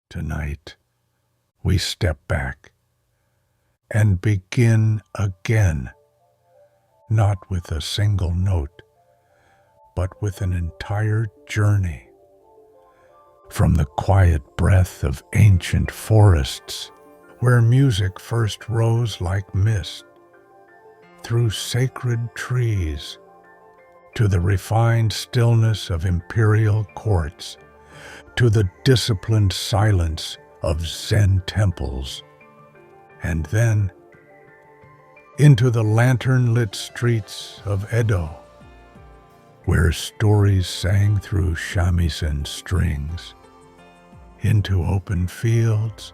Tonight, we step back and begin again, not with a single note, but with an entire journey. From the quiet breath of ancient forests, where music first rose like mist, through sacred trees, to the refined stillness of imperial courts, to the disciplined silence of Zen temples, and then into the lantern-lit streets of Edo, where stories sang through shamisen strings, into open fields,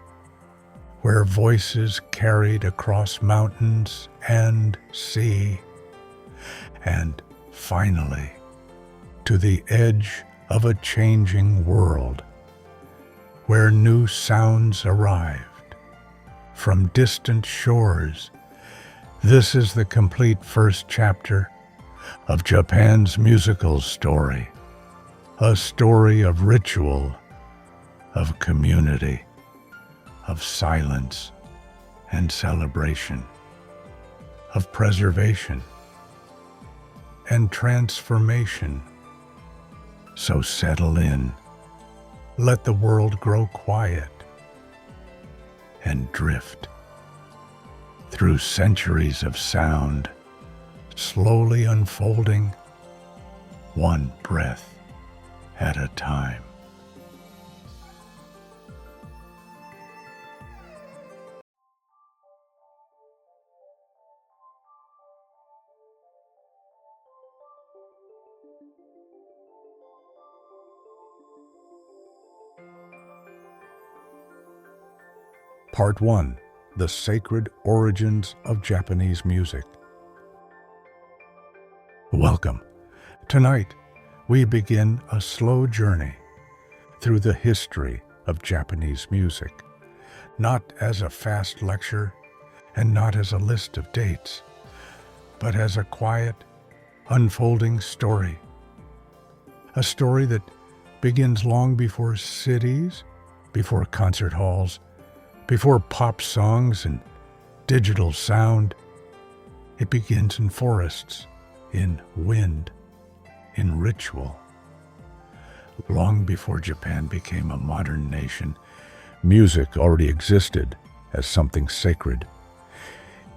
where voices carried across mountains and sea, and finally, to the edge of a changing world, where new sounds arrived from distant shores. This is the complete first chapter of Japan's musical story, a story of ritual, of community, of silence and celebration, of preservation and transformation. So settle in, let the world grow quiet, and drift through centuries of sound, slowly unfolding, one breath at a time. Part 1. The Sacred Origins of Japanese Music. Welcome. Tonight, we begin a slow journey through the history of Japanese music, not as a fast lecture and not as a list of dates, but as a quiet, unfolding story. A story that begins long before cities, before concert halls, before pop songs and digital sound. It begins in forests, in wind, in ritual. Long before Japan became a modern nation, music already existed as something sacred.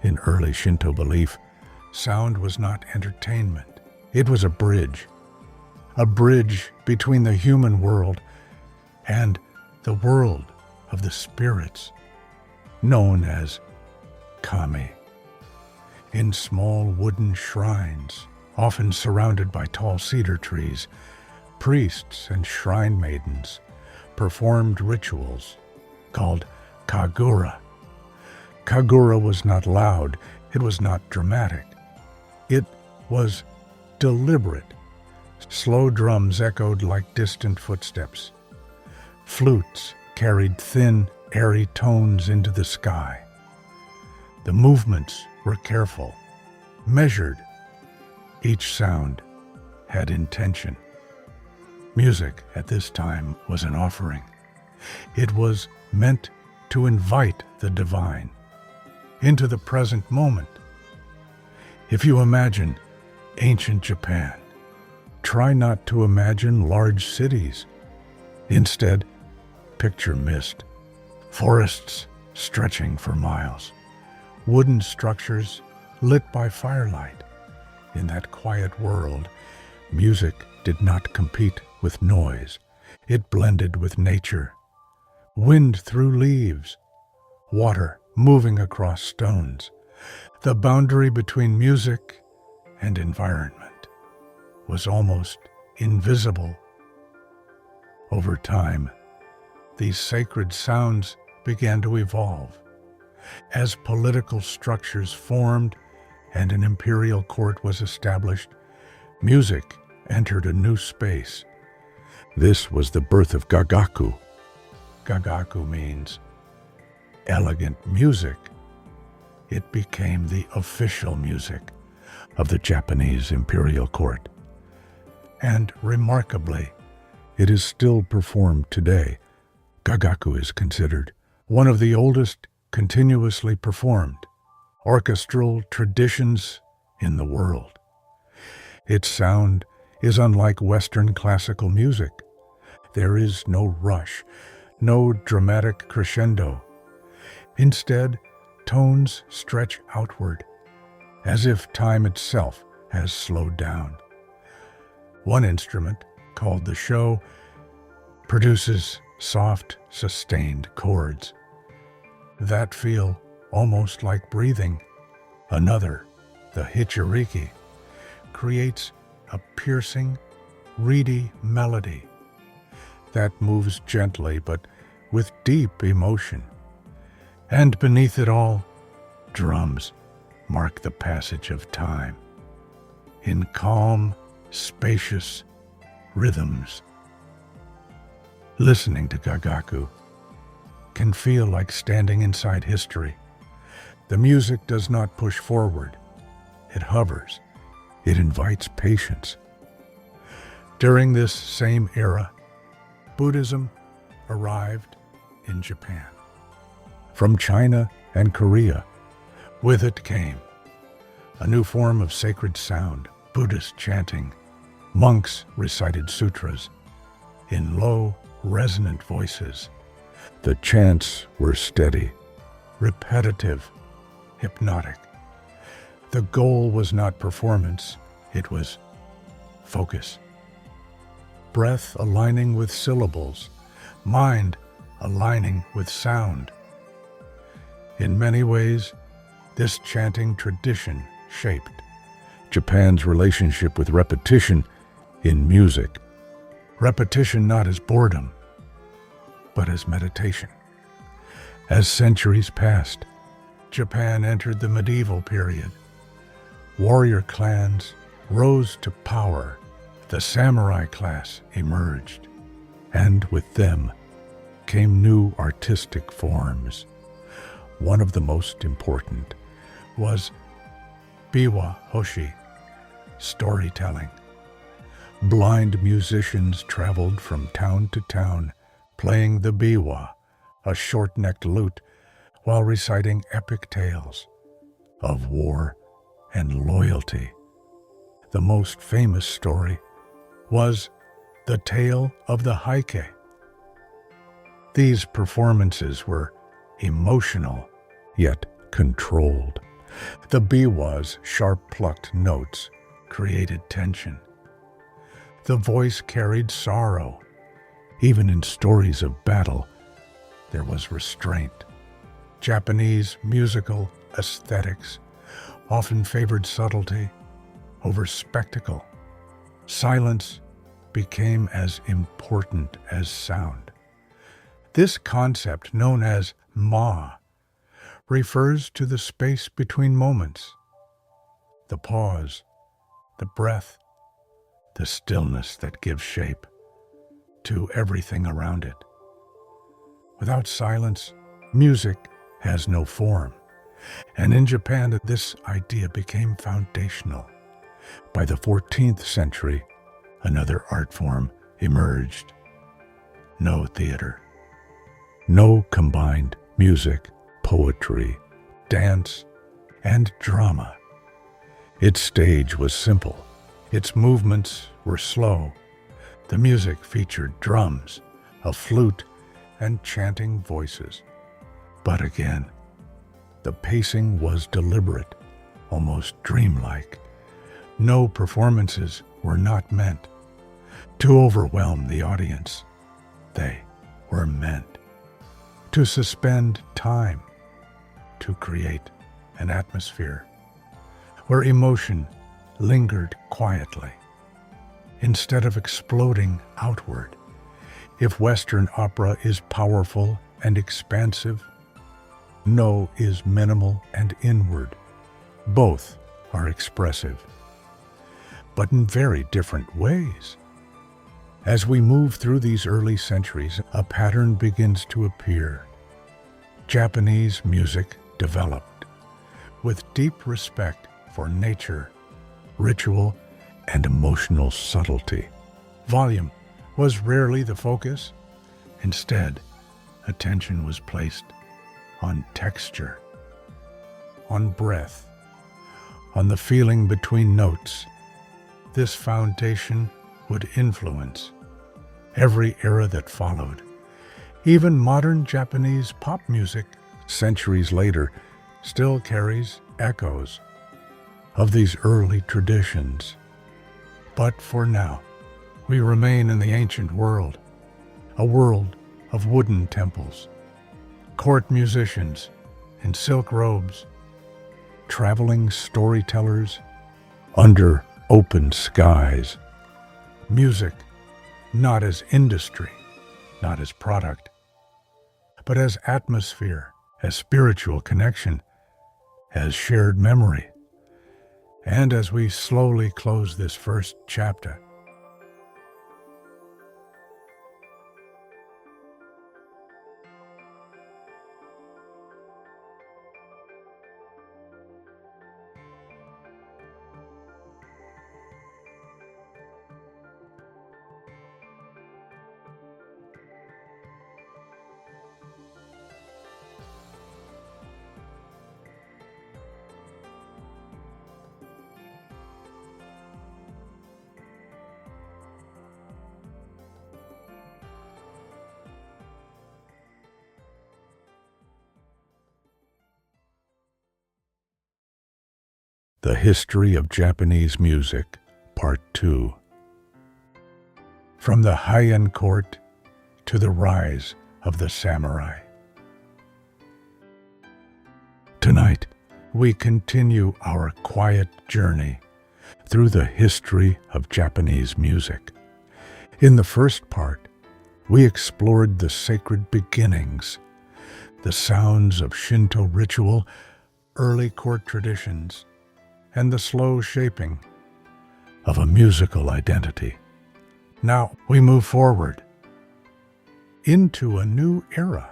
In early Shinto belief, sound was not entertainment. It was a bridge between the human world and the world of the spirits, known as kami. In small wooden shrines, often surrounded by tall cedar trees, priests and shrine maidens performed rituals called kagura. Kagura was not loud, it was not dramatic. It was deliberate. Slow drums echoed like distant footsteps. Flutes carried thin, airy tones into the sky. The movements were careful, measured. Each sound had intention. Music at this time was an offering. It was meant to invite the divine into the present moment. If you imagine ancient Japan, try not to imagine large cities. Instead, picture mist, forests stretching for miles, wooden structures lit by firelight. In that quiet world, music did not compete with noise. It blended with nature. Wind through leaves, water moving across stones. The boundary between music and environment was almost invisible. Over time, these sacred sounds began to evolve. As political structures formed and an imperial court was established, music entered a new space. This was the birth of gagaku. Gagaku means elegant music. It became the official music of the Japanese imperial court. And remarkably, it is still performed today. Gagaku is considered one of the oldest continuously performed orchestral traditions in the world. Its sound is unlike Western classical music. There is no rush, no dramatic crescendo. Instead, tones stretch outward, as if time itself has slowed down. One instrument, called the sho, produces soft, sustained chords that feel almost like breathing. Another, the hichiriki, creates a piercing, reedy melody that moves gently but with deep emotion. And beneath it all, drums mark the passage of time in calm, spacious rhythms. Listening to Gagaku can feel like standing inside history. The music does not push forward. It hovers. It invites patience. During this same era, Buddhism arrived in Japan. From China and Korea, with it came a new form of sacred sound, Buddhist chanting. Monks recited sutras in low, resonant voices. The chants were steady, repetitive, hypnotic. The goal was not performance, it was focus. Breath aligning with syllables, mind aligning with sound. In many ways, this chanting tradition shaped Japan's relationship with repetition in music. Repetition not as boredom, but as meditation. As centuries passed, Japan entered the medieval period. Warrior clans rose to power. The samurai class emerged, and with them came new artistic forms. One of the most important was biwa hoshi, storytelling. Blind musicians traveled from town to town, playing the biwa, a short-necked lute, while reciting epic tales of war and loyalty. The most famous story was the tale of the Heike. These performances were emotional, yet controlled. The biwa's sharp-plucked notes created tension. The voice carried sorrow. Even in stories of battle, there was restraint. Japanese musical aesthetics often favored subtlety over spectacle. Silence became as important as sound. This concept, known as ma, refers to the space between moments, the pause, the breath, the stillness that gives shape to everything around it. Without silence, music has no form. And in Japan, this idea became foundational. By the 14th century, another art form emerged. No theater. No combined music, poetry, dance, and drama. Its stage was simple. Its movements were slow. The music featured drums, a flute, and chanting voices. But again, the pacing was deliberate, almost dreamlike. No performances were not meant to overwhelm the audience. They were meant to suspend time, to create an atmosphere where emotion lingered quietly instead of exploding outward. If Western opera is powerful and expansive, No is minimal and inward. Both are expressive, but in very different ways. As we move through these early centuries, a pattern begins to appear. Japanese music developed with deep respect for nature, ritual, and emotional subtlety. Volume was rarely the focus. Instead, attention was placed on texture, on breath, on the feeling between notes. This foundation would influence every era that followed. Even modern Japanese pop music, centuries later, still carries echoes of these early traditions. But for now, we remain in the ancient world, a world of wooden temples, court musicians in silk robes, traveling storytellers under open skies. Music not as industry, not as product, but as atmosphere, as spiritual connection, as shared memory. And as we slowly close this first chapter, The History of Japanese Music, Part 2. From the Heian court to the rise of the samurai. Tonight, we continue our quiet journey through the history of Japanese music. In the first part, we explored the sacred beginnings, the sounds of Shinto ritual, early court traditions, and the slow shaping of a musical identity. Now we move forward into a new era,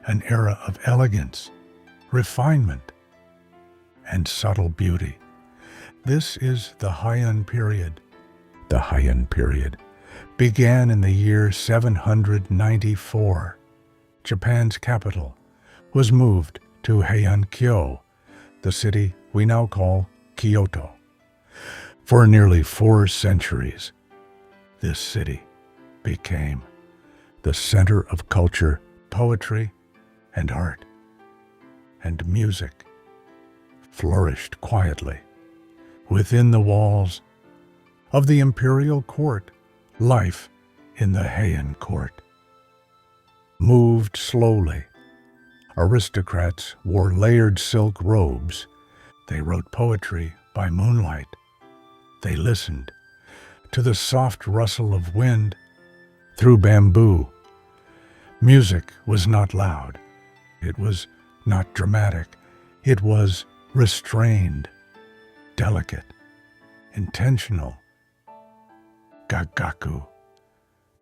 an era of elegance, refinement, and subtle beauty. This is the Heian period. The Heian period began in the year 794. Japan's capital was moved to Heian-kyo, the city we now call Kyoto. For nearly 4 centuries, this city became the center of culture, poetry, and art. And music flourished quietly within the walls of the imperial court. Life in the Heian court moved slowly. Aristocrats wore layered silk robes. They wrote poetry by moonlight. They listened to the soft rustle of wind through bamboo. Music was not loud. It was not dramatic. It was restrained, delicate, intentional. Gagaku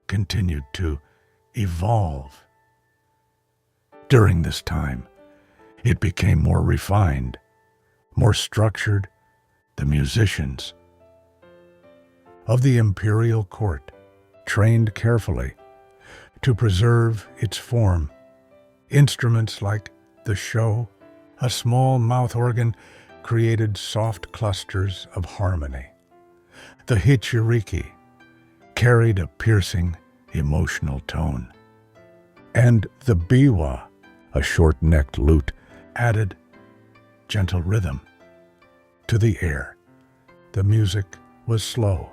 continued to evolve. During this time, it became more refined, more structured. The musicians of the imperial court trained carefully to preserve its form. Instruments like the sho, a small mouth organ, created soft clusters of harmony. The hichiriki carried a piercing, emotional tone. And the biwa, a short-necked lute, added gentle rhythm to the air. The music was slow.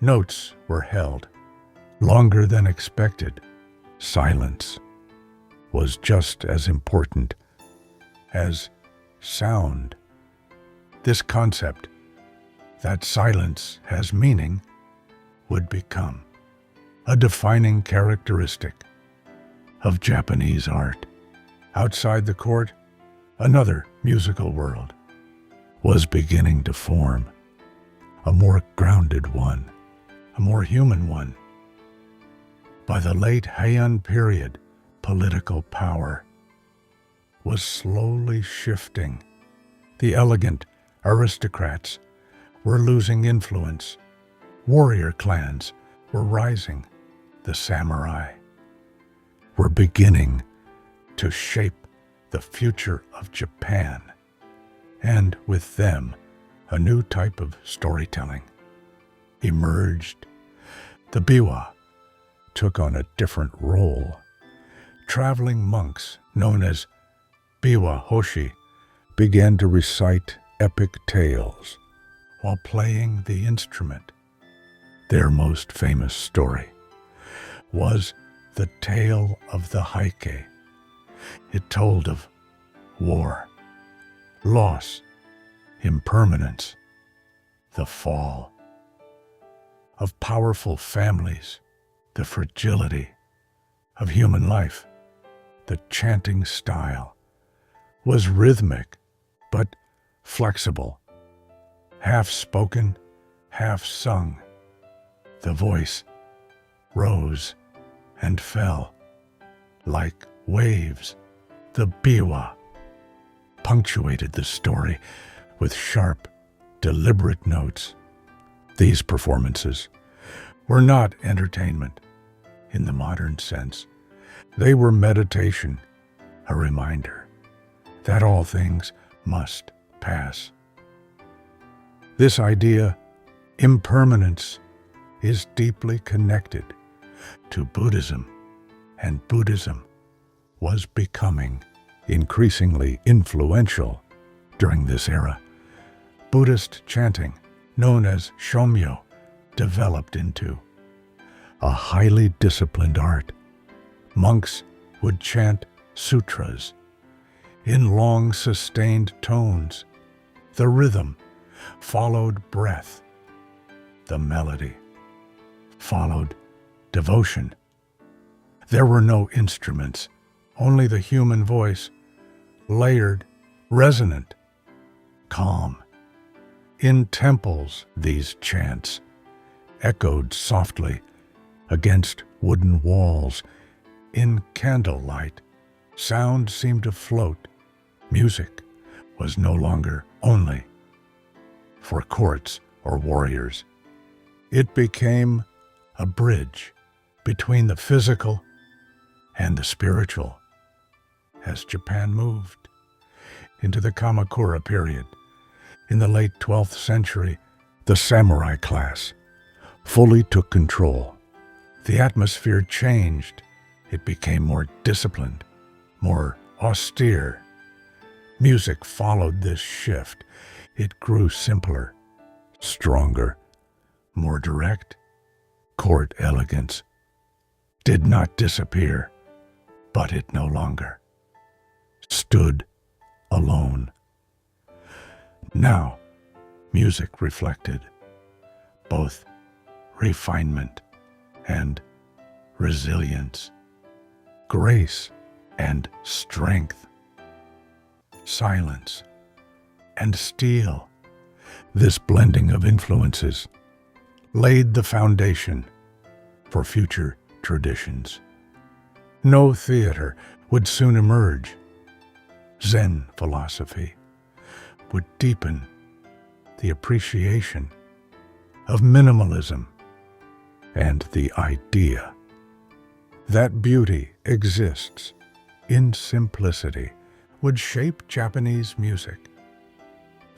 Notes were held longer than expected. Silence was just as important as sound. This concept that silence has meaning would become a defining characteristic of Japanese art. Outside the court, another musical world was beginning to form, a more grounded one, a more human one. By the late Heian period, political power was slowly shifting. The elegant aristocrats were losing influence. Warrior clans were rising. The samurai were beginning to shape the future of Japan, and with them, a new type of storytelling emerged. The biwa took on a different role. Traveling monks, known as biwa hoshi, began to recite epic tales while playing the instrument. Their most famous story was the tale of the Heike. It told of war, loss, impermanence, the fall of powerful families, the fragility of human life. The chanting style was rhythmic but flexible, half spoken, half sung. The voice rose and fell like waves. The biwa punctuated the story with sharp, deliberate notes. These performances were not entertainment in the modern sense. They were meditation, a reminder that all things must pass. This idea, impermanence, is deeply connected to Buddhism, and Buddhism was becoming increasingly influential during this era. Buddhist chanting, known as shomyo, developed into a highly disciplined art. Monks would chant sutras in long, sustained tones. The rhythm followed breath. The melody followed devotion. There were no instruments, only the human voice, layered, resonant, calm. In temples, these chants echoed softly against wooden walls. In candlelight, sound seemed to float. Music was no longer only for courts or warriors. It became a bridge between the physical and the spiritual. As Japan moved into the Kamakura period, in the late 12th century, the samurai class fully took control. The atmosphere changed. It became more disciplined, more austere. Music followed this shift. It grew simpler, stronger, more direct. Court elegance did not disappear, but it no longer stood alone. Now, music reflected both refinement and resilience, grace and strength, silence and steel. This blending of influences laid the foundation for future traditions. No theater would soon emerge. Zen philosophy would deepen the appreciation of minimalism and the idea that beauty exists in simplicity would shape Japanese music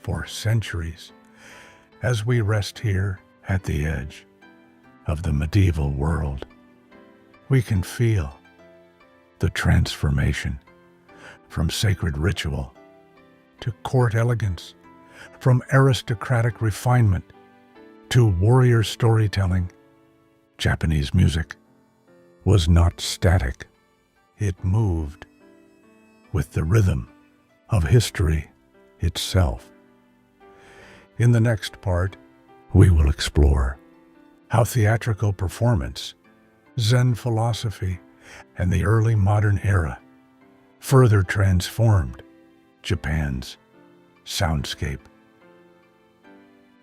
for centuries. As we rest here at the edge of the medieval world, we can feel the transformation from sacred ritual to court elegance, from aristocratic refinement to warrior storytelling. Japanese music was not static. It moved with the rhythm of history itself. In the next part, we will explore how theatrical performance, Zen philosophy, and the early modern era further transformed Japan's soundscape.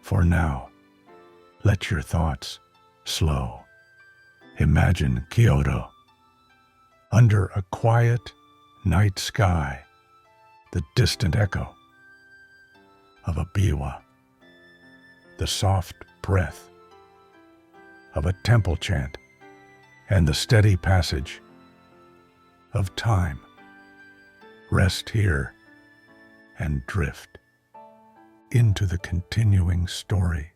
For now, let your thoughts slow. Imagine Kyoto under a quiet night sky, the distant echo of a biwa, the soft breath of a temple chant, and the steady passage of time. Rest here and drift into the continuing story.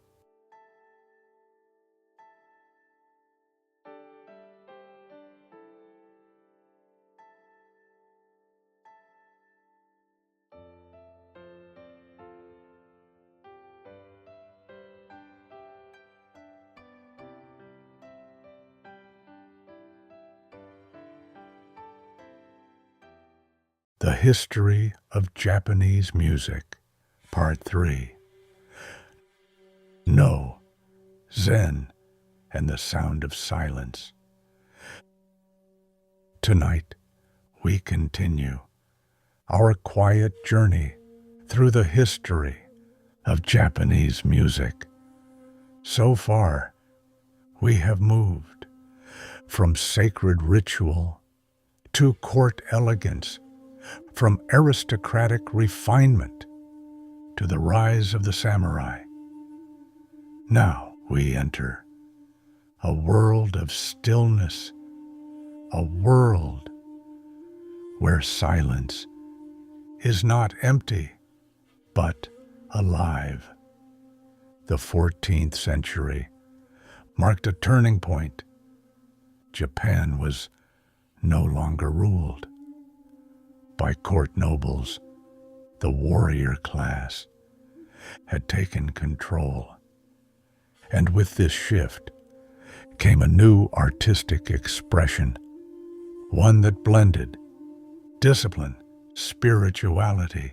The History of Japanese Music, Part 3. No, Zen and the Sound of Silence. Tonight, we continue our quiet journey through the history of Japanese music. So far, we have moved from sacred ritual to court elegance, from aristocratic refinement to the rise of the samurai. Now we enter a world of stillness, a world where silence is not empty, but alive. The 14th century marked a turning point. Japan was no longer ruled by court nobles. The warrior class had taken control. And with this shift came a new artistic expression, one that blended discipline, spirituality,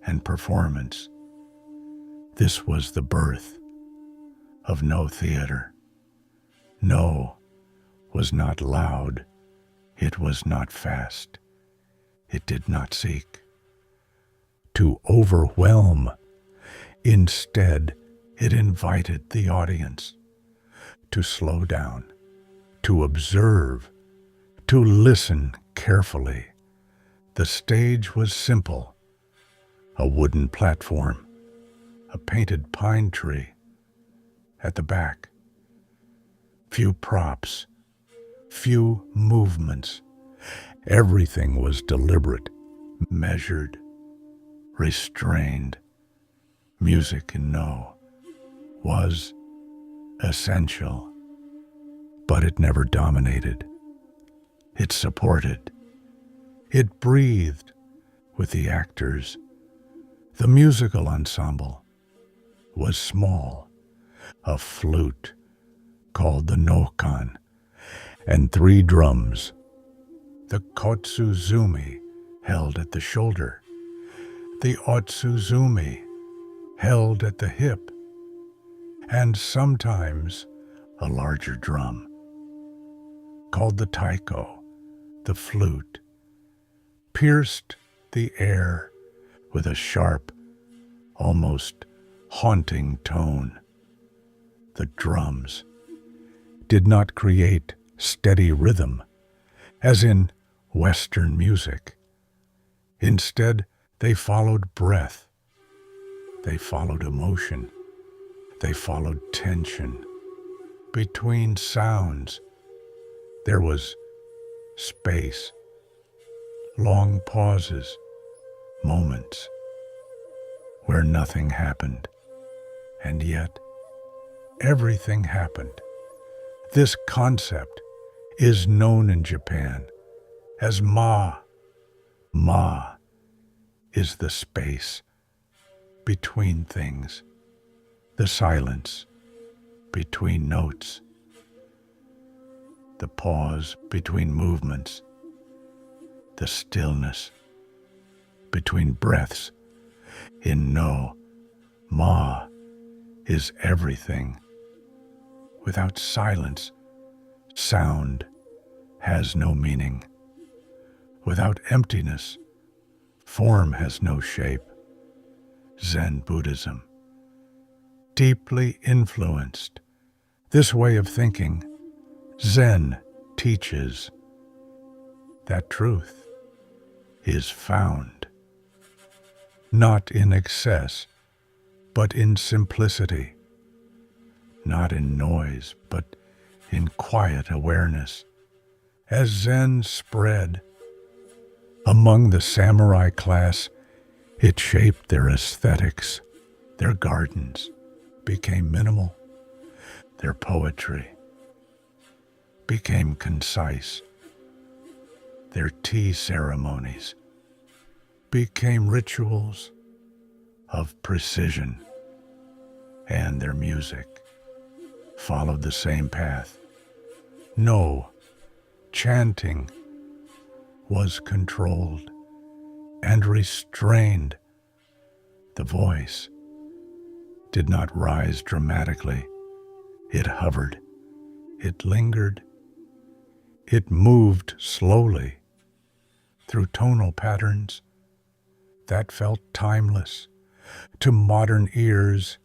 and performance. This was the birth of No theater. No was not loud. It was not fast. It did not seek to overwhelm. Instead, it invited the audience to slow down, to observe, to listen carefully. The stage was simple: a wooden platform, a painted pine tree at the back. Few props, few movements. Everything was deliberate, measured, restrained. Music in No was essential, but it never dominated. It supported. It breathed with the actors. The musical ensemble was small: a flute called the nokan, and 3 drums, the kotsuzumi held at the shoulder, the otsuzumi held at the hip, and sometimes a larger drum called the taiko, the flute, pierced the air with a sharp, almost haunting tone. The drums did not create steady rhythm, as in Western music. Instead, they followed breath. They followed emotion. They followed tension. Between sounds, there was space, long pauses, moments where nothing happened, and yet everything happened. This concept is known in Japan as Ma. Ma is the space between things, the silence between notes, the pause between movements, the stillness between breaths. In No, Ma is everything. Without silence, sound has no meaning. Without emptiness, form has no shape. Zen Buddhism deeply influenced this way of thinking. Zen teaches that truth is found not in excess, but in simplicity, not in noise, but in quiet awareness. As Zen spread among the samurai class, it shaped their aesthetics. Their gardens became minimal. Their poetry became concise. Their tea ceremonies became rituals of precision, and their music followed the same path. No chanting was controlled and restrained. The voice did not rise dramatically. It hovered. It lingered. It moved slowly through tonal patterns that felt timeless. To modern ears,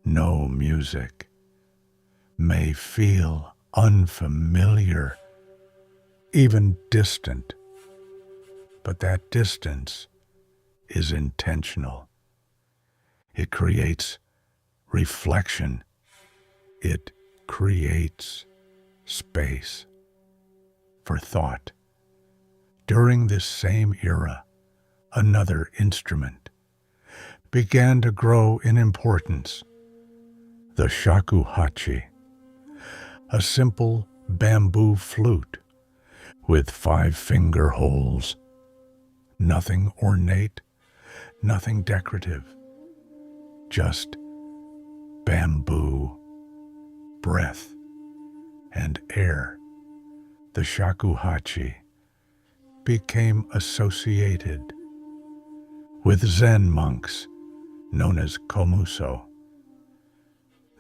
no music may feel unfamiliar, even distant, but that distance is intentional. It creates reflection. It creates space for thought. During this same era, another instrument began to grow in importance: the shakuhachi, a simple bamboo flute with 5 finger holes. Nothing ornate, nothing decorative, just bamboo, breath, and air. The shakuhachi became associated with Zen monks known as komuso.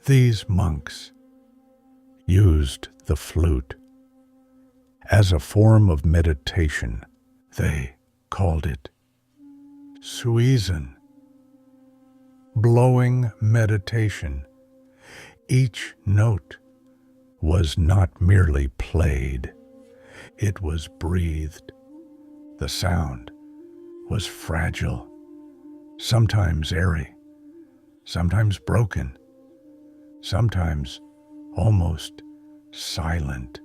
These monks used the flute as a form of meditation. They called it suizen, blowing meditation. Each note was not merely played, it was breathed. The sound was fragile, sometimes airy, sometimes broken, sometimes almost silent.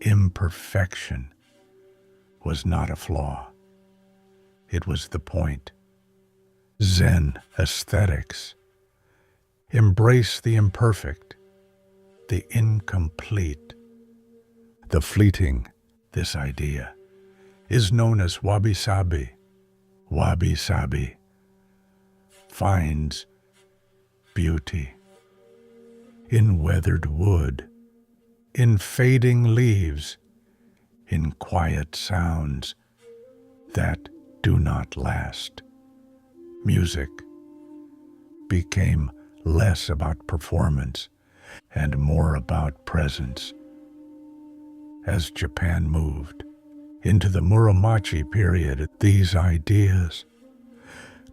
Imperfection was not a flaw. It was the point. Zen aesthetics embrace the imperfect, the incomplete, the fleeting. This idea is known as wabi-sabi. Wabi-sabi finds beauty in weathered wood, in fading leaves, in quiet sounds that do not last. Music became less about performance and more about presence. As Japan moved into the Muromachi period, these ideas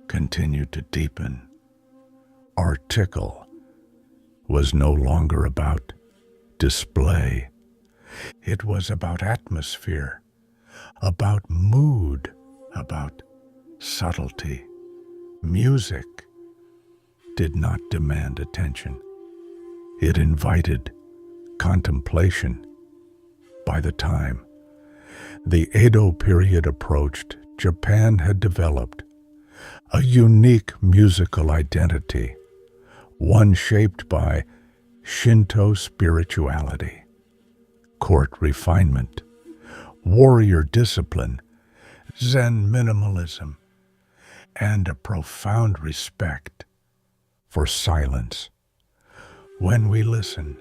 continued to deepen. Article was no longer about display. It was about atmosphere, about mood, about subtlety. Music did not demand attention. It invited contemplation. By the time the Edo period approached, Japan had developed a unique musical identity, one shaped by Shinto spirituality, court refinement, warrior discipline, Zen minimalism, and a profound respect for silence. When we listen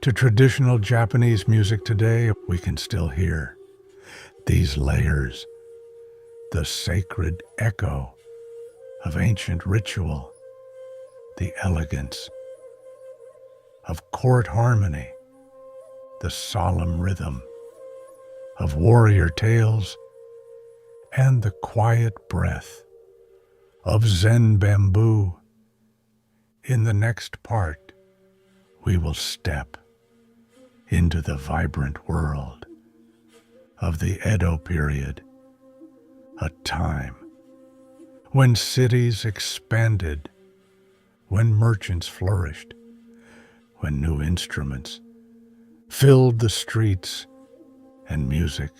to traditional Japanese music today, we can still hear these layers, the sacred echo of ancient ritual, the elegance of court harmony, the solemn rhythm of warrior tales, and the quiet breath of Zen bamboo. In the next part, we will step into the vibrant world of the Edo period, a time when cities expanded, when merchants flourished, when new instruments filled the streets, and music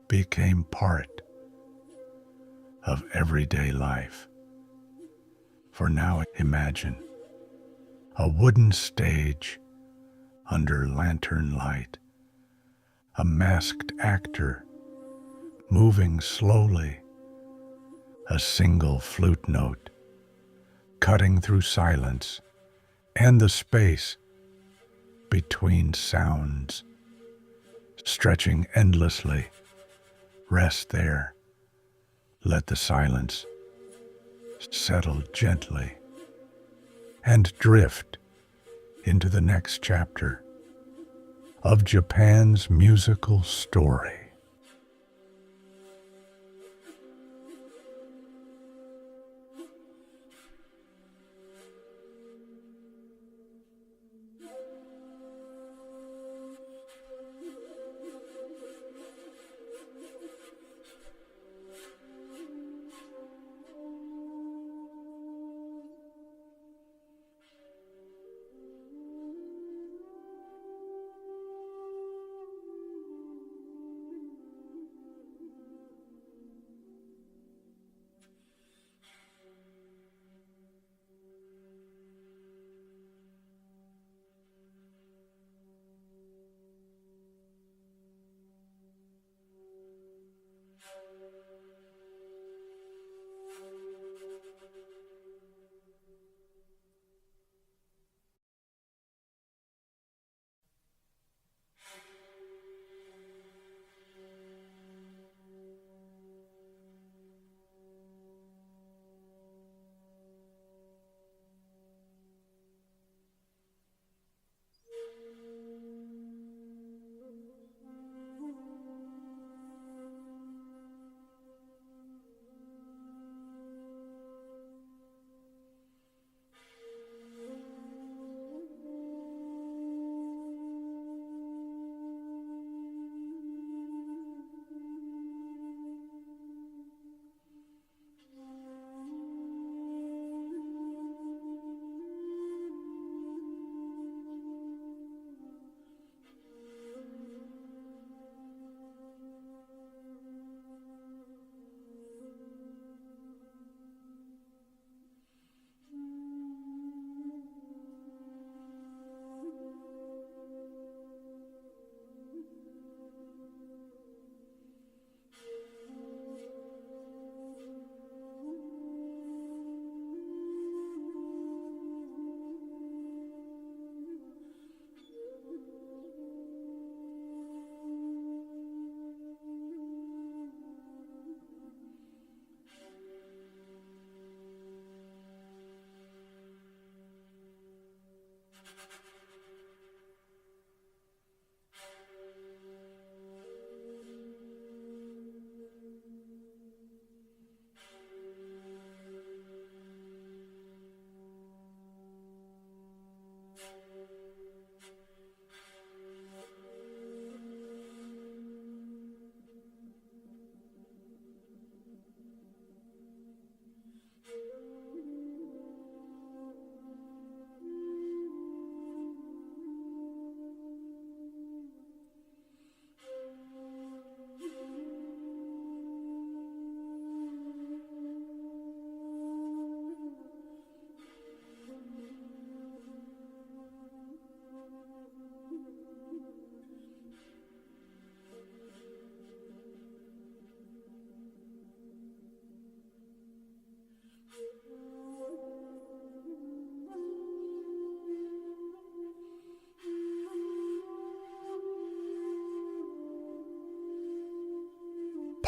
became part of everyday life. For now, imagine a wooden stage under lantern light, a masked actor moving slowly, a single flute note cutting through silence and the space between sounds, stretching endlessly. Rest there. Let the silence settle gently and drift into the next chapter of Japan's musical story.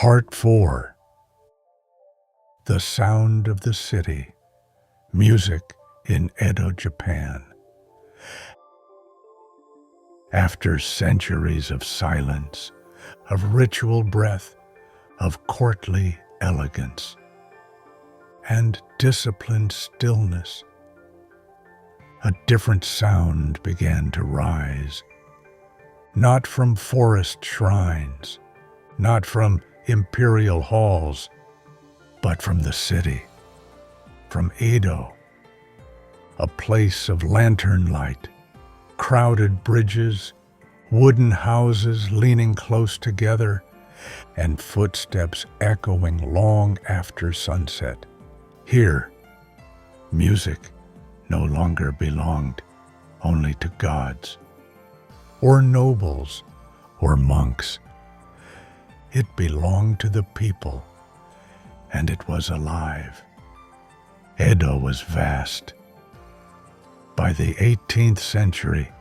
Part 4. The Sound of the City. Music in Edo, Japan. After centuries of silence, of ritual breath, of courtly elegance, and disciplined stillness, a different sound began to rise, not from forest shrines, not from imperial halls, but from the city, from Edo, a place of lantern light, crowded bridges, wooden houses leaning close together, and footsteps echoing long after sunset. Here, music no longer belonged only to gods, or nobles, or monks. It belonged to the people, and it was alive. Edo was vast. By the 18th century,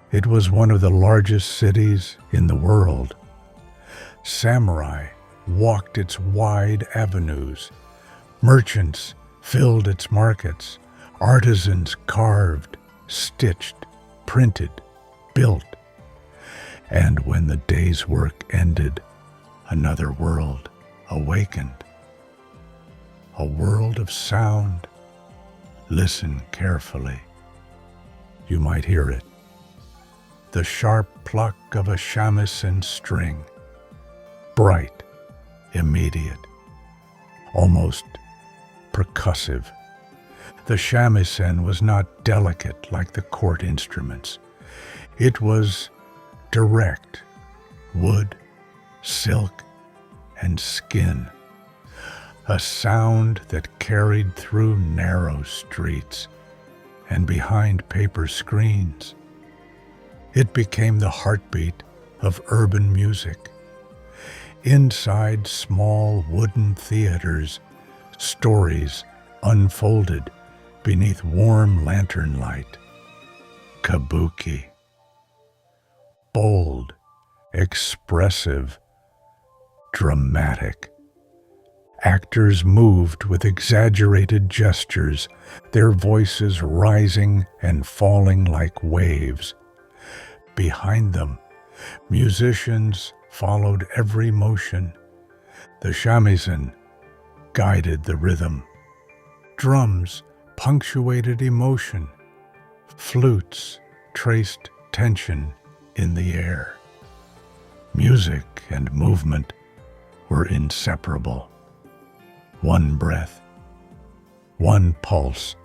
it was one of the largest cities in the world. Samurai walked its wide avenues. Merchants filled its markets. Artisans carved, stitched, printed, built. And when the day's work ended, another world awakened. A world of sound. Listen carefully. You might hear it. The sharp pluck of a shamisen string. Bright, immediate, almost percussive. The shamisen was not delicate like the court instruments. It was direct, wood, silk, and skin. A sound that carried through narrow streets and behind paper screens. It became the heartbeat of urban music. Inside small wooden theaters, stories unfolded beneath warm lantern light. Kabuki. Bold, expressive, dramatic. Actors moved with exaggerated gestures, their voices rising and falling like waves. Behind them, musicians followed every motion. The shamisen guided the rhythm. Drums punctuated emotion. Flutes traced tension in the air. Music and movement were inseparable. One breath, one pulse.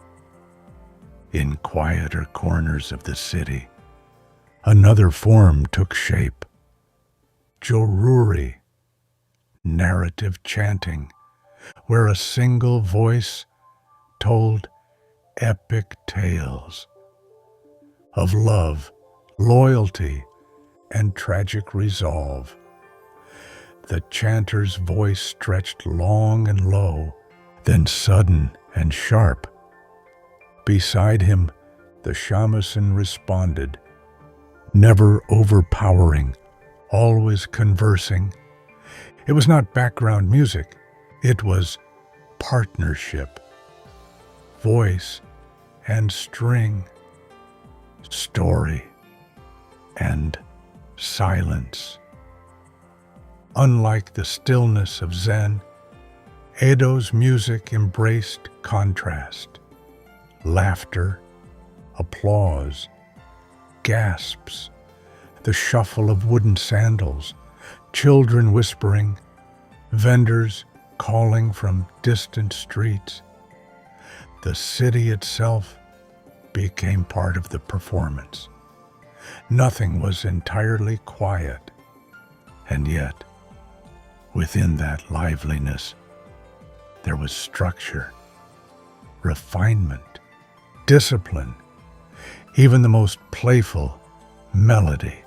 In quieter corners of the city, another form took shape. Joruri, narrative chanting, where a single voice told epic tales of love, loyalty, and tragic resolve. The chanter's voice stretched long and low, then sudden and sharp. Beside him, the shamisen responded, never overpowering, always conversing. It was not background music, it was partnership. Voice and string, story and silence. Unlike the stillness of Zen, Edo's music embraced contrast, laughter, applause, gasps, the shuffle of wooden sandals, children whispering, vendors calling from distant streets. The city itself became part of the performance. Nothing was entirely quiet, and yet, within that liveliness, there was structure, refinement, discipline, even the most playful melody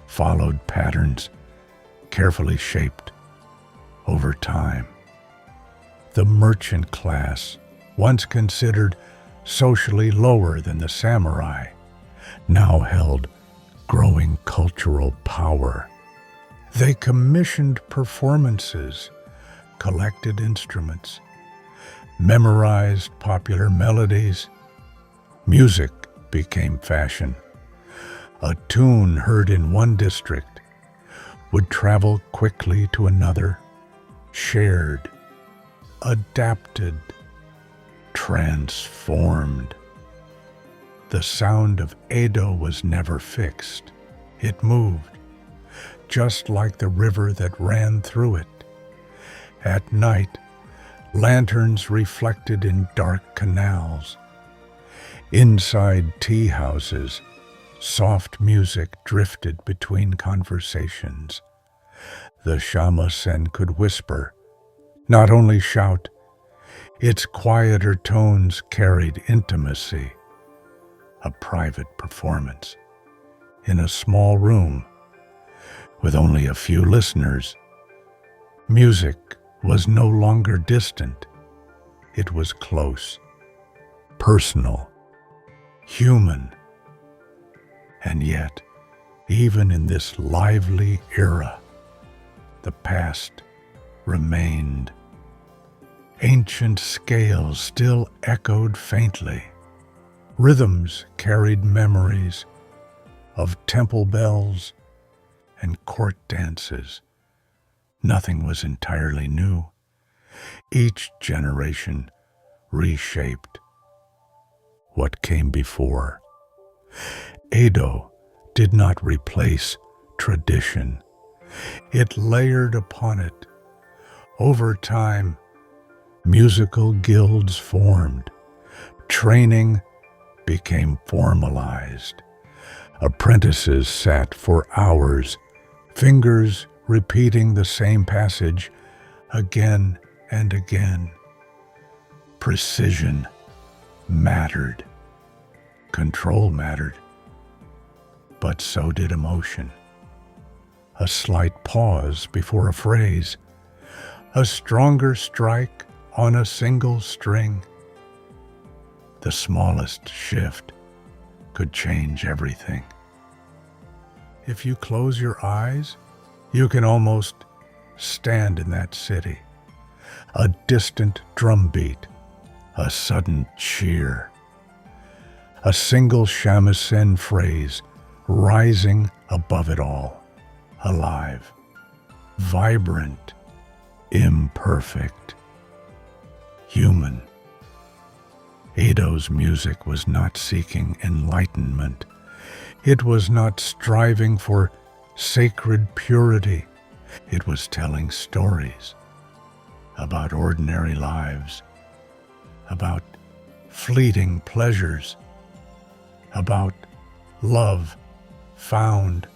followed patterns carefully shaped over time. The merchant class, once considered socially lower than the samurai, now held growing cultural power. They commissioned performances, collected instruments, memorized popular melodies. Music became fashion. A tune heard in one district would travel quickly to another, shared, adapted, transformed. The sound of Edo was never fixed. It moved, just like the river that ran through it. At night, lanterns reflected in dark canals. Inside tea houses, Soft music drifted between conversations. The shamisen could whisper, not only shout. Its quieter tones carried intimacy, a private performance. In a small room, with only a few listeners, music was no longer distant. It was close, personal, human. And yet, even in this lively era, the past remained. Ancient scales still echoed faintly. Rhythms carried memories of temple bells and court dances. Nothing was entirely new. Each generation reshaped what came before. Edo did not replace tradition. It layered upon it. Over time, musical guilds formed. Training became formalized. Apprentices sat for hours, fingers repeating the same passage again and again. Precision mattered. Control mattered. But so did emotion. A slight pause before a phrase, a stronger strike on a single string. The smallest shift could change everything. If you close your eyes, you can almost stand in that city. A distant drumbeat, a sudden cheer, a single shamisen phrase rising above it all, alive, vibrant, imperfect, human. Edo's music was not seeking enlightenment. It was not striving for sacred purity. It was telling stories about ordinary lives, about fleeting pleasures, about love found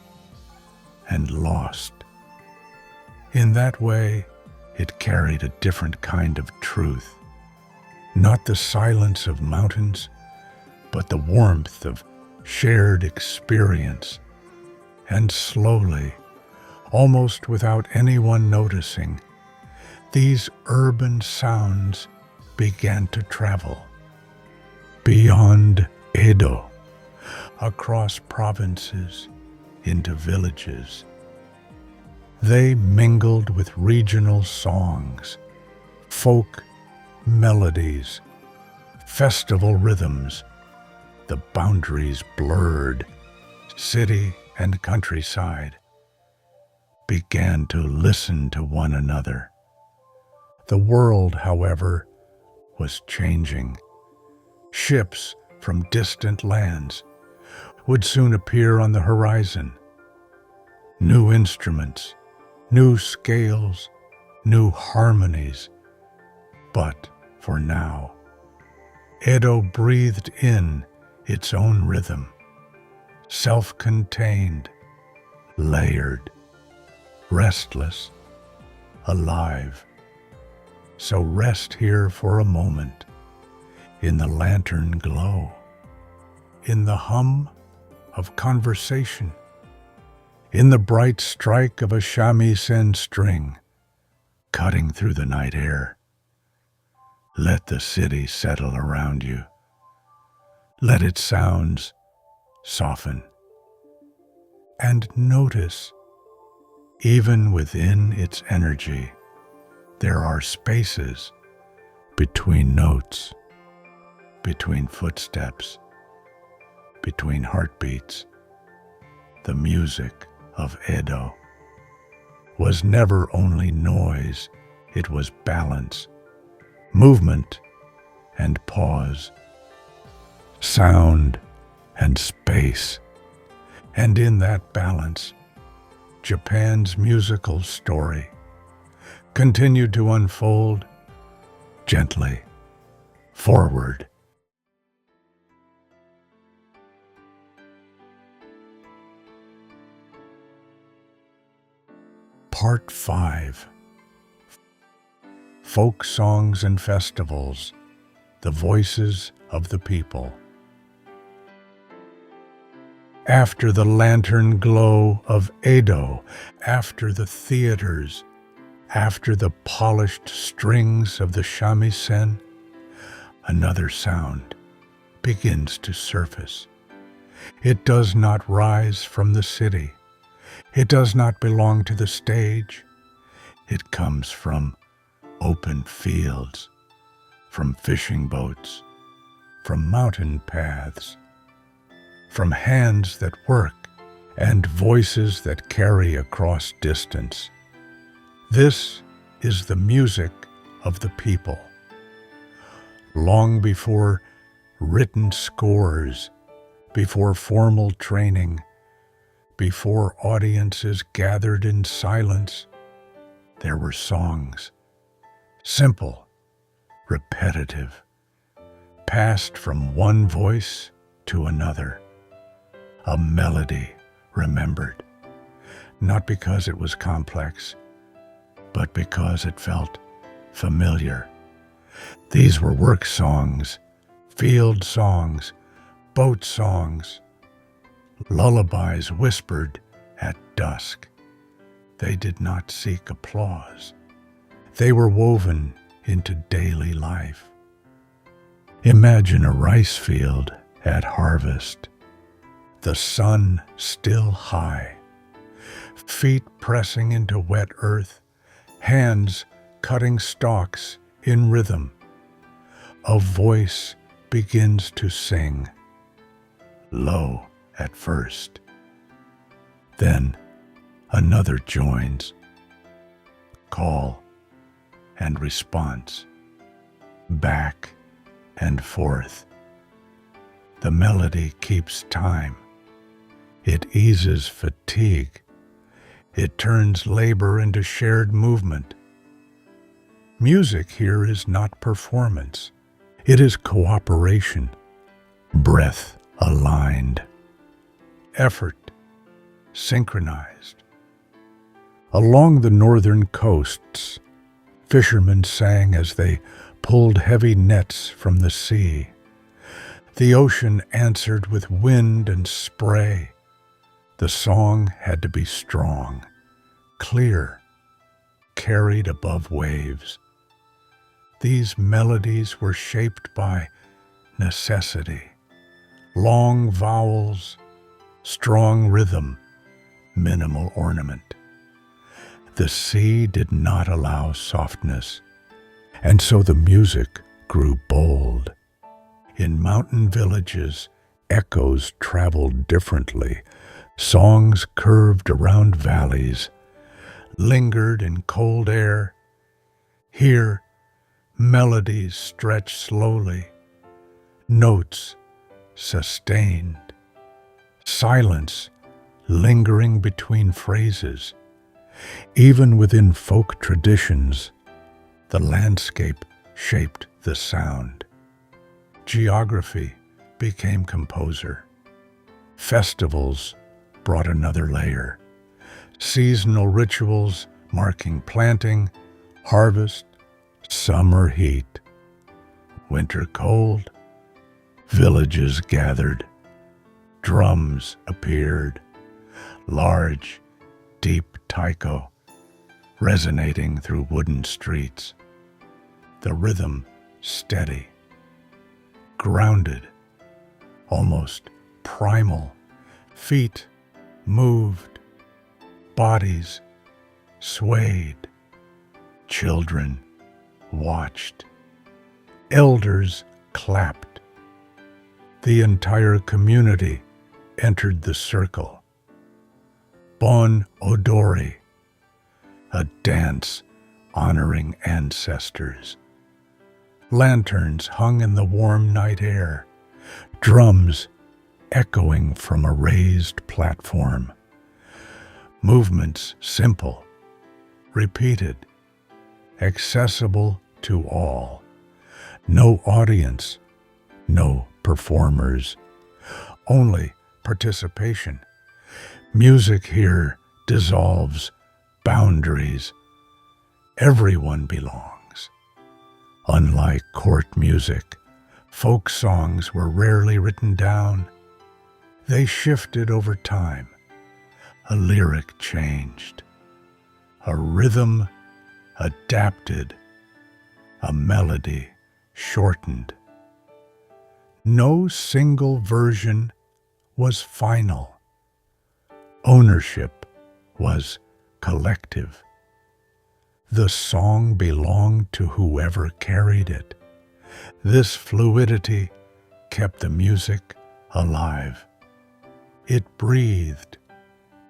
and lost. In that way, it carried a different kind of truth. Not the silence of mountains, but the warmth of shared experience. And slowly, almost without anyone noticing, these urban sounds began to travel beyond Edo, across provinces, into villages. They mingled with regional songs, folk melodies, festival rhythms. The boundaries blurred. City and countryside began to listen to one another. The world, however, was changing. Ships from distant lands would soon appear on the horizon. New instruments, new scales, new harmonies. But for now, Edo breathed in its own rhythm, self-contained, layered, restless, alive. So rest here for a moment, in the lantern glow, in the hum of conversation, in the bright strike of a shamisen string, cutting through the night air. Let the city settle around you. Let its sounds soften. And notice, even within its energy, there are spaces between notes, between footsteps, between heartbeats. The music of Edo was never only noise, it was balance, movement and pause, sound and space. And in that balance, Japan's musical story continued to unfold gently forward. Part 5. Folk Songs and Festivals, the Voices of the People. After the lantern glow of Edo, after the theaters, after the polished strings of the shamisen, another sound begins to surface. It does not rise from the city. It does not belong to the stage. It comes from open fields, from fishing boats, from mountain paths, from hands that work and voices that carry across distance. This is the music of the people. Long before written scores, before formal training, before audiences gathered in silence, there were songs, simple, repetitive, passed from one voice to another. A melody remembered, not because it was complex, but because it felt familiar. These were work songs, field songs, boat songs, lullabies whispered at dusk. They did not seek applause. They were woven into daily life. Imagine a rice field at harvest, the sun still high, feet pressing into wet earth, hands cutting stalks in rhythm. A voice begins to sing, low at first. Then another joins, call and response, back and forth. The melody keeps time. It eases fatigue. It turns labor into shared movement. Music here is not performance. It is cooperation, breath aligned, effort synchronized. Along the northern coasts, fishermen sang as they pulled heavy nets from the sea. The ocean answered with wind and spray. The song had to be strong, clear, carried above waves. These melodies were shaped by necessity. Long vowels, strong rhythm, minimal ornament. The sea did not allow softness, and so the music grew bold. In mountain villages, echoes traveled differently. Songs curved around valleys, lingered in cold air. Here, melodies stretched slowly, notes sustained, silence lingering between phrases. Even within folk traditions, the landscape shaped the sound. Geography became composer. Festivals brought another layer. Seasonal rituals marking planting, harvest, summer heat, winter cold. Villages gathered. Drums appeared. Large, deep taiko, resonating through wooden streets. The rhythm steady, grounded, almost primal. Feet moved, bodies swayed. Children watched. Elders clapped. The entire community entered the circle. Bon Odori, a dance honoring ancestors. Lanterns hung in the warm night air, drums echoing from a raised platform. Movements simple, repeated, accessible to all. No audience, no performers, only participation. Music here dissolves boundaries. Everyone belongs. Unlike court music, folk songs were rarely written down. They shifted over time. A lyric changed. A rhythm adapted. A melody shortened. No single version was final. Ownership was collective. The song belonged to whoever carried it. This fluidity kept the music alive. It breathed.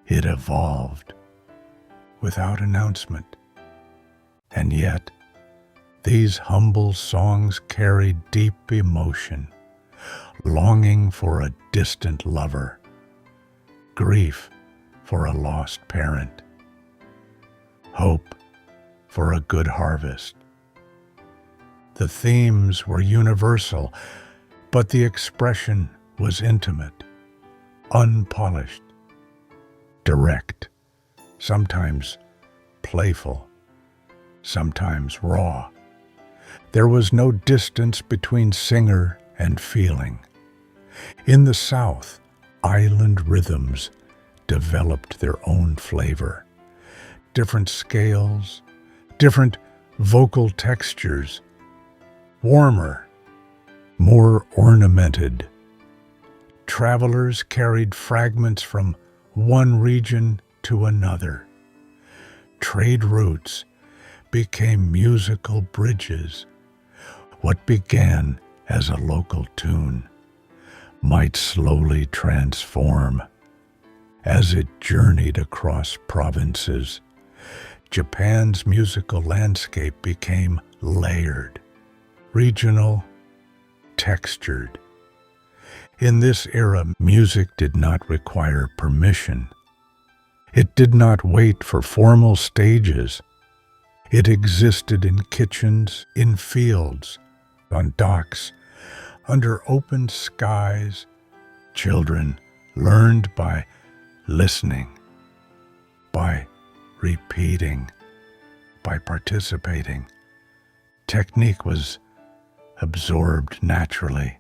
It evolved without announcement. And yet, these humble songs carried deep emotion, longing for a distant lover, grief for a lost parent, hope for a good harvest. The themes were universal, but the expression was intimate, unpolished, direct, sometimes playful, sometimes raw. There was no distance between singer and feeling. In the South, island rhythms developed their own flavor. Different scales, different vocal textures, warmer, more ornamented. Travelers carried fragments from one region to another. Trade routes became musical bridges. What began as a local tune might slowly transform as it journeyed across provinces. Japan's musical landscape became layered, regional, textured. In this era, music did not require permission. It did not wait for formal stages. It existed in kitchens, in fields, on docks, under open skies. Children learned by listening, by repeating, by participating. Technique was absorbed naturally.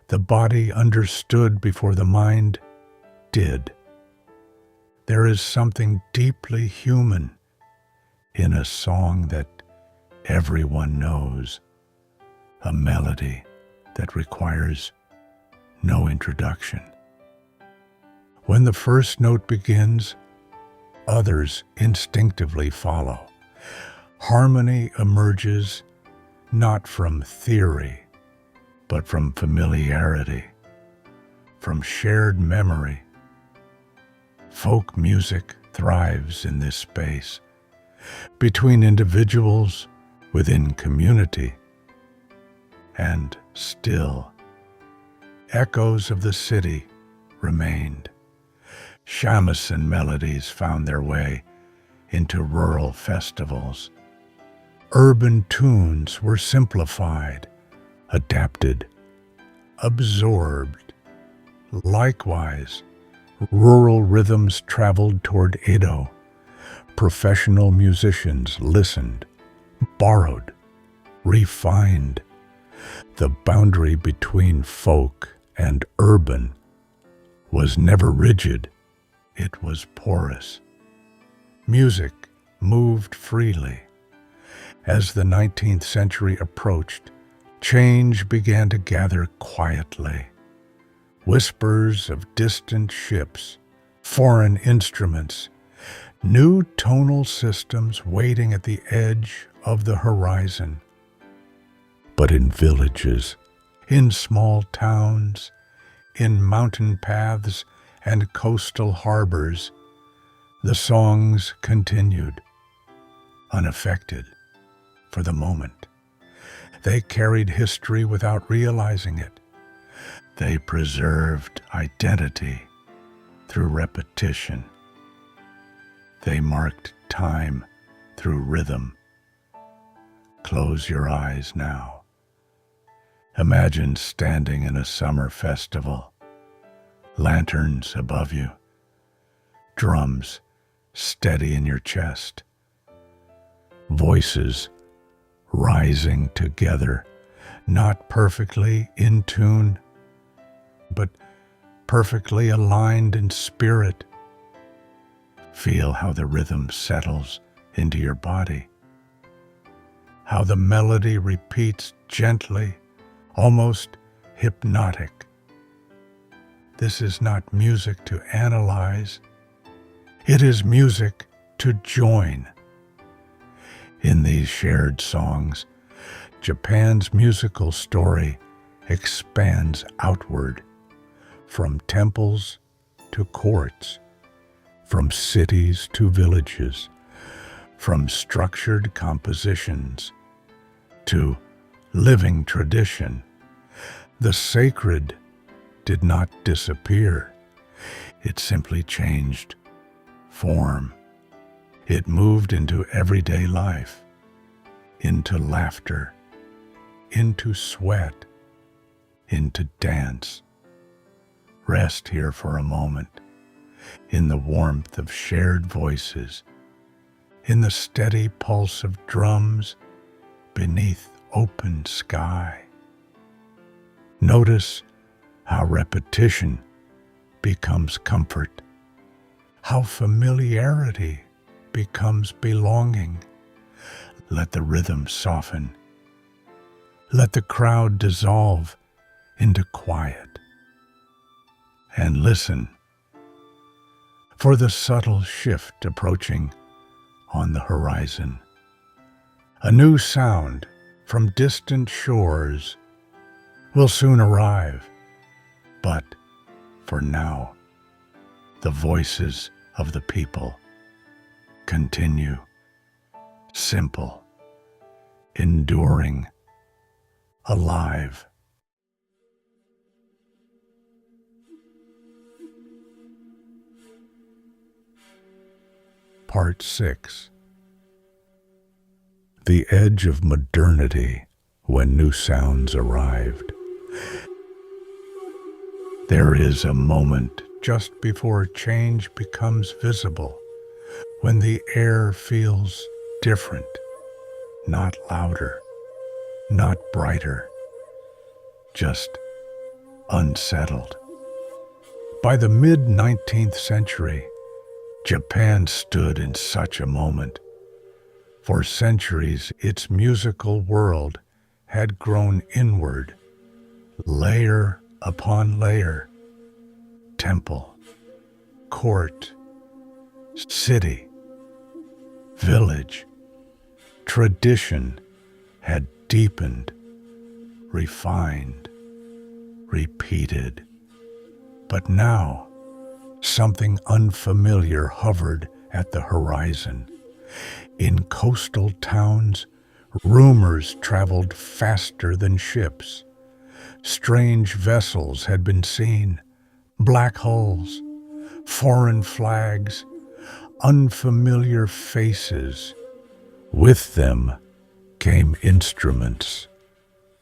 The body understood before the mind did. There is something deeply human in a song that everyone knows, a melody that requires no introduction. When the first note begins, others instinctively follow. Harmony emerges not from theory, but from familiarity, from shared memory. Folk music thrives in this space, between individuals, within community, and still, echoes of the city remained. Shamisen melodies found their way into rural festivals. Urban tunes were simplified, adapted, absorbed. Likewise, rural rhythms traveled toward Edo. Professional musicians listened, borrowed, refined. The boundary between folk and urban was never rigid. It was porous. Music moved freely. As the 19th century approached, change began to gather quietly. Whispers of distant ships, foreign instruments, new tonal systems waiting at the edge of the horizon. But in villages, in small towns, in mountain paths and coastal harbors, the songs continued, unaffected for the moment. They carried history without realizing it. They preserved identity through repetition. They marked time through rhythm. Close your eyes now. Imagine standing in a summer festival, lanterns above you, drums steady in your chest. Voices rising together, not perfectly in tune, but perfectly aligned in spirit. Feel how the rhythm settles into your body, how the melody repeats gently, almost hypnotic. This is not music to analyze. It is music to join. In these shared songs, Japan's musical story expands outward, from temples to courts, from cities to villages, from structured compositions to living tradition. The sacred did not disappear. It simply changed form. It moved into everyday life, into laughter, into sweat, into dance. Rest here for a moment, in the warmth of shared voices, in the steady pulse of drums beneath open sky. Notice how repetition becomes comfort, how familiarity becomes belonging. Let the rhythm soften. Let the crowd dissolve into quiet. And listen for the subtle shift approaching on the horizon. A new sound from distant shores will soon arrive, but for now, the voices of the people continue, simple, enduring, alive. Part 6. The Edge of Modernity, when new sounds arrived. There is a moment just before change becomes visible, when the air feels different, not louder, not brighter, just unsettled. By the mid-19th century, Japan stood in such a moment. For centuries, its musical world had grown inward, layer upon layer. Temple, court, city, village, tradition had deepened, refined, repeated. But now, something unfamiliar hovered at the horizon. In coastal towns, rumors traveled faster than ships. Strange vessels had been seen, black hulls, foreign flags, unfamiliar faces. With them came instruments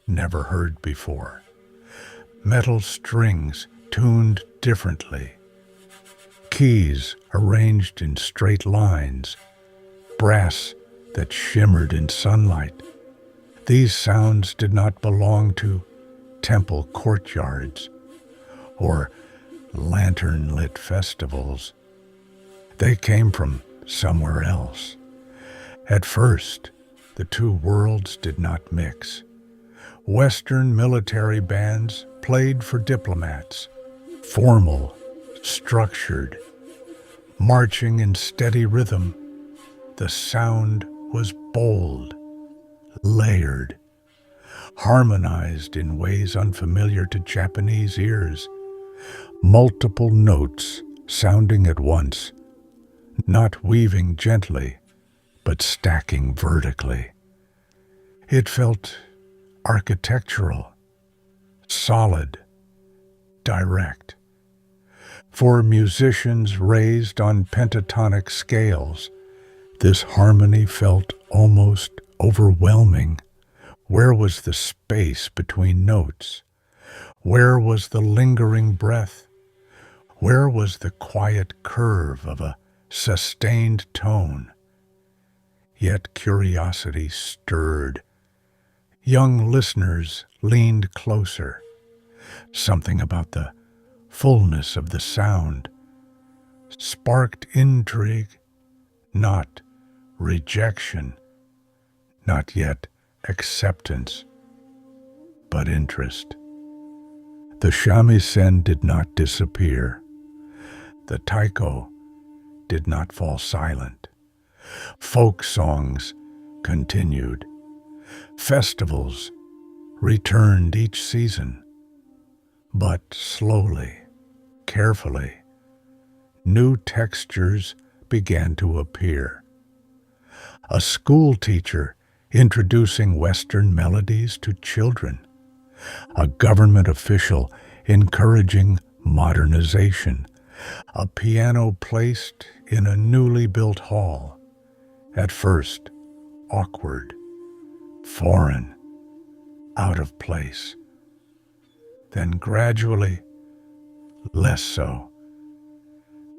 never heard before, metal strings tuned differently, keys arranged in straight lines, brass that shimmered in sunlight. These sounds did not belong to temple courtyards or lantern-lit festivals. They came from somewhere else. At first, the two worlds did not mix. Western military bands played for diplomats, formal, structured, marching in steady rhythm. The sound was bold, layered, harmonized in ways unfamiliar to Japanese ears. Multiple notes sounding at once, not weaving gently, but stacking vertically. It felt architectural, solid, direct. For musicians raised on pentatonic scales, this harmony felt almost overwhelming. Where was the space between notes? Where was the lingering breath? Where was the quiet curve of a sustained tone. Yet curiosity stirred. Young listeners leaned closer. Something about the fullness of the sound sparked intrigue, not rejection, not yet acceptance, but interest. The shamisen did not disappear. The taiko did not fall silent. Folk songs continued. Festivals returned each season. But slowly, carefully, new textures began to appear. A school teacher introducing Western melodies to children. A government official encouraging modernization. A piano placed in a newly built hall. At first, awkward, foreign, out of place. Then gradually, less so.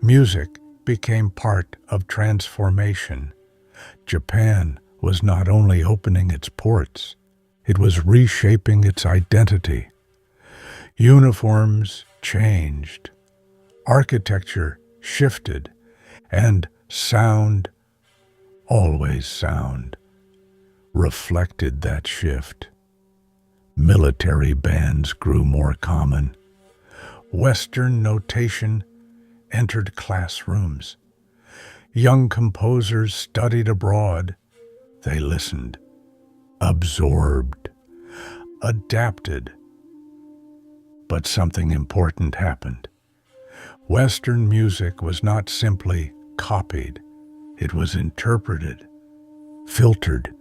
Music became part of transformation. Japan was not only opening its ports, it was reshaping its identity. Uniforms changed, architecture shifted, and sound, always sound, reflected that shift. Military bands grew more common. Western notation entered classrooms. Young composers studied abroad. They listened, absorbed, adapted. But something important happened. Western music was not simply copied. It was interpreted, filtered,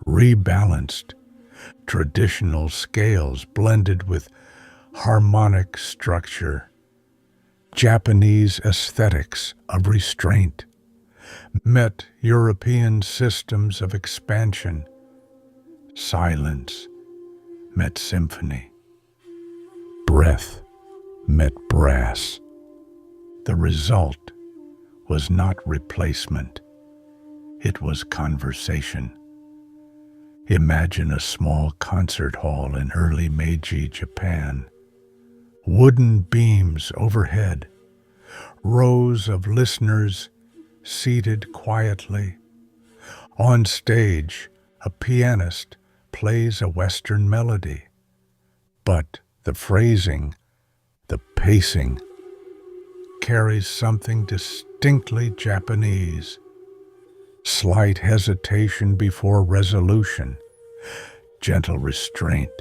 rebalanced. Traditional scales blended with harmonic structure. Japanese aesthetics of restraint met European systems of expansion. Silence met symphony. Breath met brass. The result was not replacement. It was conversation. Imagine a small concert hall in early Meiji Japan. Wooden beams overhead. Rows of listeners seated quietly. On stage, a pianist plays a Western melody. But the phrasing, the pacing, carries something distinctly Japanese. Slight hesitation before resolution, gentle restraint.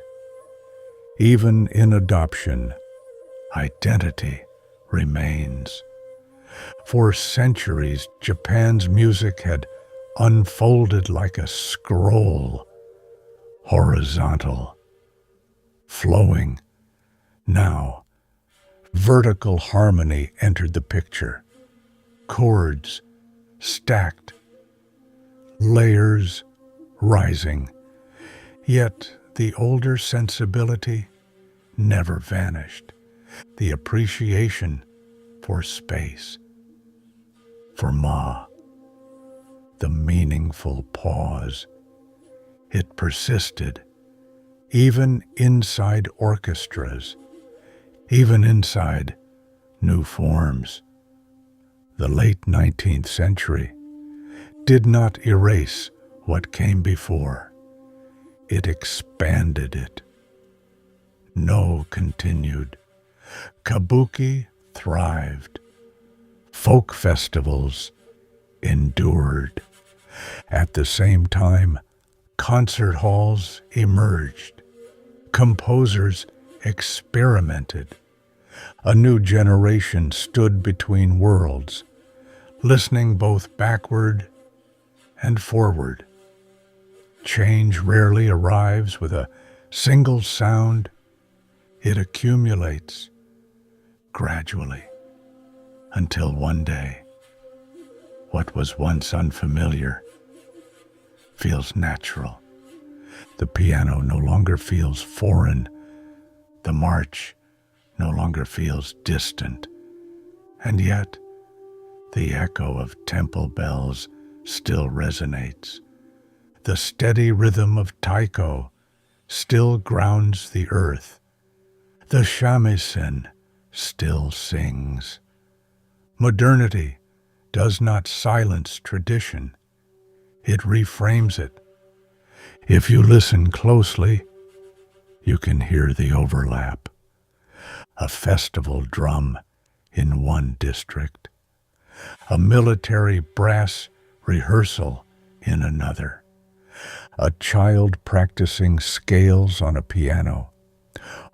Even in adoption, identity remains. For centuries, Japan's music had unfolded like a scroll, horizontal, flowing. Now, vertical harmony entered the picture. Chords stacked, layers rising. Yet the older sensibility never vanished. The appreciation for space, for ma, the meaningful pause. It persisted, even inside orchestras, even inside new forms. The late 19th century did not erase what came before. It expanded it. No continued. Kabuki thrived. Folk festivals endured. At the same time, concert halls emerged. Composers experimented. A new generation stood between worlds, listening both backward and forward. Change rarely arrives with a single sound. It accumulates gradually until one day, what was once unfamiliar feels natural. The piano no longer feels foreign. The march no longer feels distant. And yet, The echo of temple bells still resonates. The steady rhythm of taiko still grounds the earth. The shamisen still sings. Modernity does not silence tradition. It reframes it. If you listen closely, you can hear the overlap. A festival drum in one district, a military brass rehearsal in another, a child practicing scales on a piano,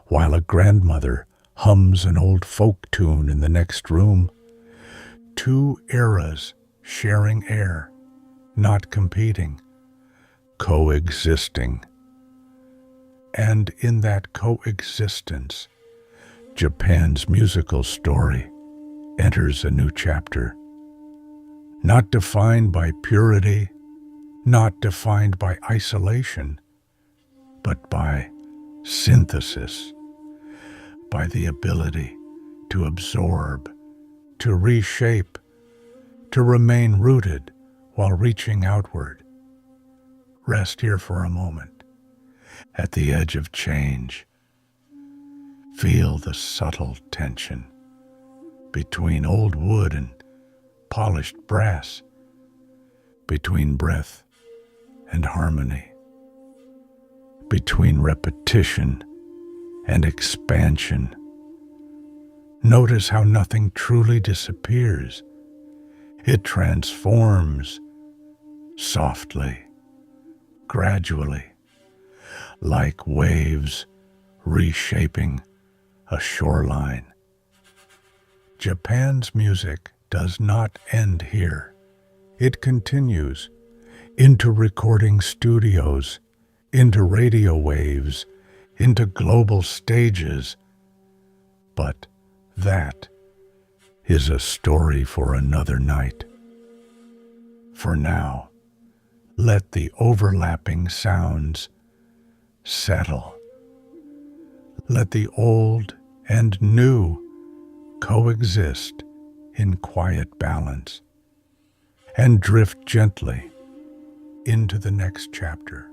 while a grandmother hums an old folk tune in the next room. Two eras sharing air, not competing, coexisting. And in that coexistence, Japan's musical story enters a new chapter. Not defined by purity, not defined by isolation, but by synthesis, by the ability to absorb, to reshape, to remain rooted while reaching outward. Rest here for a moment, at the edge of change. Feel the subtle tension between old wood and polished brass, between breath and harmony, between repetition and expansion. Notice how nothing truly disappears. It transforms softly, gradually, like waves reshaping a shoreline. Japan's music does not end here. It continues into recording studios, into radio waves, into global stages. But that is a story for another night. For now, let the overlapping sounds settle. Let the old and new coexist in quiet balance and drift gently into the next chapter.